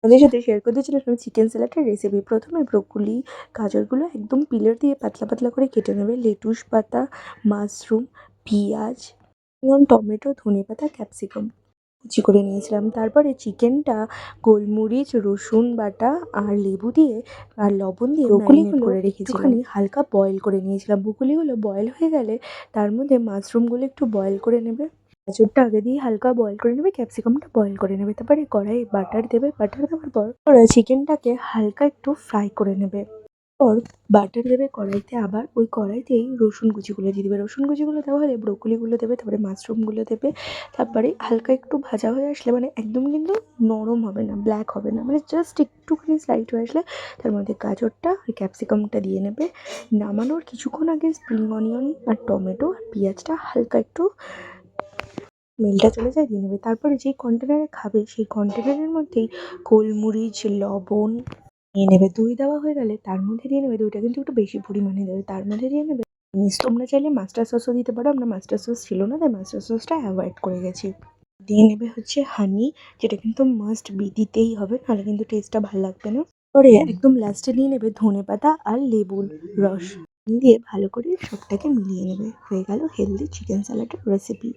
ওদের সাথে শেয়ার করতে চলেছিলাম চিকেন স্যালাডের রেসিপি। প্রথমে ব্রোকলি, গাজরগুলো একদম পিলার দিয়ে পাতলা পাতলা করে কেটে নেবে। লেটুস পাতা, মাশরুম, পেঁয়াজ এবং টমেটো, ধনেপাতা, ক্যাপসিকাম কুচি করে নিয়েছিলাম। তারপরে চিকেনটা গোলমরিচ, রসুন বাটা আর লেবু দিয়ে আর লবণ দিয়ে ম্যারিনেট করে রেখেছিলাম। একটুখানি হালকা বয়েল করে নিয়েছিলাম। ব্রোকলিগুলো বয়েল হয়ে গেলে তার মধ্যে মাশরুমগুলো একটু বয়েল করে নেবে। গাজরটা আগে দিয়ে হালকা বয়েল করে নেবে, ক্যাপসিকামটা বয়েল করে নেবে। তারপরে কড়াইয়ে বাটার দেবে। বাটার দেওয়ার পর চিকেনটাকে হালকা একটু ফ্রাই করে নেবে। পর বাটার দেবে কড়াইতে, আবার ওই কড়াইতেই রসুন কুচিগুলো দিয়ে দেবে। রসুন কুচিগুলো দেওয়া হলে ব্রোকলিগুলো দেবে, তারপরে মাশরুমগুলো দেবে। তারপরে হালকা একটু ভাজা হয়ে আসলে, মানে একদম কিন্তু নরম হবে না, ব্ল্যাক হবে না, মানে জাস্ট একটুখানি স্লাইড হয়ে আসলে তার মধ্যে গাজরটা আর ক্যাপসিকামটা দিয়ে নেবে। নামানোর কিছুক্ষণ আগে স্প্রিং অনিয়ন আর টমেটো আর পেঁয়াজটা হালকা একটু স্মেলটা চলে যায় দিয়ে নেবে। তারপরে যেই কন্টেনারে খাবে সেই কন্টেনারের মধ্যেই গোলমরিচ, লবণ নিয়ে নেবে। দই দেওয়া হয়ে গেলে তার মধ্যে দিয়ে নেবে, দইটা কিন্তু একটু বেশি পরিমাণে দেবে। তার মধ্যে দিয়ে নেবে তোমরা চাইলে মাস্টার সসও দিতে পারো, আমরা মাস্টার সস ছিল না তাই মাস্টার সসটা অ্যাভয়েড করে গেছি। দিয়ে নেবে হচ্ছে হানি, যেটা কিন্তু মাস্ট বি, দিতেই হবে, নাহলে কিন্তু টেস্টটা ভালো লাগবে না। পরে একদম লাস্টে নিয়ে নেবে ধনেপাতা আর লেবুর রস দিয়ে ভালো করে সবটাকে মিলিয়ে নেবে। হয়ে গেল হেলদি চিকেন স্যালাডের রেসিপি।